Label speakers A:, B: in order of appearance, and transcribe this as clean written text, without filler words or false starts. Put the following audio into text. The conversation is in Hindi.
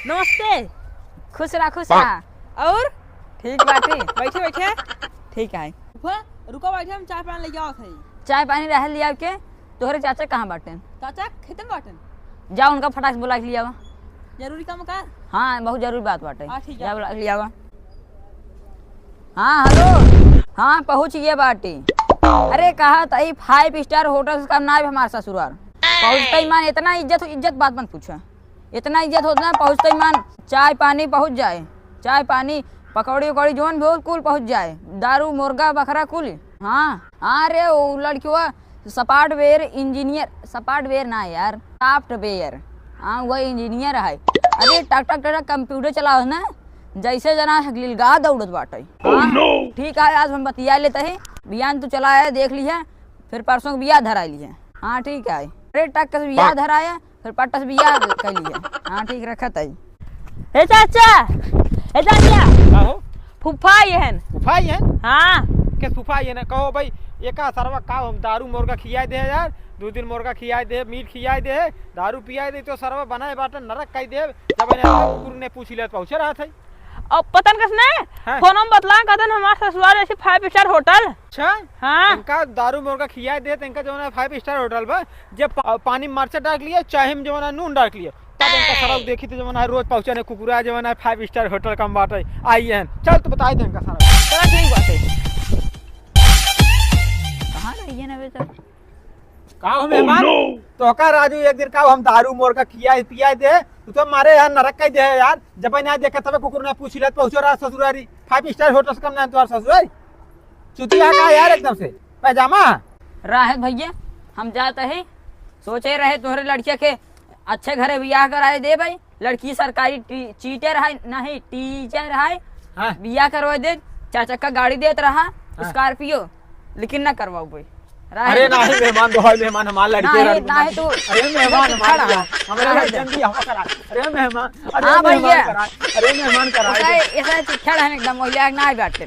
A: नमस्ते।
B: खुश रहा।
A: और
B: ठीक बाटी।
A: बैठे बैठे
B: ठीक है।
A: रुको बैठे, हम चाय पानी ले जाओ थे।
B: चाय पानी रह लिया के। तोहरे चाचा कहाँ बाटे?
A: चाचा खेते में बाटन।
B: जाओ उनका फटाक से बुला के लिया।
A: जरूरी काम का?
B: हाँ बहुत जरूरी बात बाटे।
A: ठीक
B: जा बुला के लिया। हाँ हेलो। हाँ पहुँच गए बाटी। अरे कहा तही 5 स्टार होटल का नाम हमारे ससुराल। पहुँचते ही मान इतना इज्जत बात मत पूछो। इतना इज्जत होता है पहुँचते ही मान चाय पानी पहुँच जाए। चाय पानी पकौड़ी उकौड़ी जोन भी कुल पहुँच जाए। दारू मुर्गा बकरा कुल। हाँ अरे वो लड़कियों सॉफ्टवेयर ना यार, सॉफ्टवेयर। हाँ वही इंजीनियर है। अरे टक टक टक कंप्यूटर चलाओ ना, जैसे जना गिलगा दौड़त बाटे। ठीक है आज हम बतिया लेते हैं। बियान तो चला है देख लिया, फिर परसों को बिया धरा लिया। हाँ ठीक है। अरे टक से बिया धराया फिर पट्टा से बिया कर लिया। हाँ ठीक रखत है।
A: हे चाचा
C: का हो?
A: फूफा ये हैं।
C: फूफा ये हैं?
A: हाँ
C: के फूफा ये ना कहो भाई। एका सरवा का हम दारू मुर्गा खियाए दे यार, 2 दिन मुर्गा खियाए दे, मीट खियाए दे, दारू पियाए दे, तो सरवा बनाए बाटन नरक कह दे। जब कुकुर ने पूछ लिया पहुंचे रहा था।
A: और पतन कसने फोन हम बतला कहतन हमारे ससुराल ऐसे 5 स्टार होटल।
C: अच्छा
A: हाँ
C: इनका दारू मुर्गा खियाए दे तो इनका जो है 5 स्टार होटल बा। जब पानी मरचा डाल लिया, चाहे में जो है नून डाल लिया, तब इनका सरवा देखी तो जो है रोज पहुंचे ने कुकुरा जो है 5 स्टार होटल कम बाटे आई है। चल तो बताई दे इनका सारा।
A: चला ठीक बात है।
B: कहाँ रही है ना बेटा?
C: काहो मेहमान तो का राजू एक दिन का हम दारू मुर्गा खियाए पियाए दे, तू तो मारे यार नरक कह दे यार। जब ना देखे तब कुकुर ने पूछ लिया पहुंचो रहा ससुरारी 5 स्टार होटल से कम ना तुम्हारा ससुरारी। चुतिया का यार एकदम से पैजामा।
B: राहत भैया हम जाते हैं, सोचे रहे तोहरे लड़किया के अच्छे घरे बियाह कराए दे भाई। लड़की सरकारी टीचर है नहीं टीचर है।
C: हाँ।
B: बियाह करवा दे, 4 चक्का गाड़ी देत रहा स्कॉर्पियो, लेकिन न करवाओ भाई।
C: अरे नहीं मेहमान तो है, मेहमान हमारा लड़के
B: नहीं तो
C: अरे मेहमान हमारा जल्दी हवा करा। अरे मेहमान
B: हाँ भैया
C: अरे मेहमान करा
B: ऐसा चिट्ठा रहने एकदम महिला ना बैठते।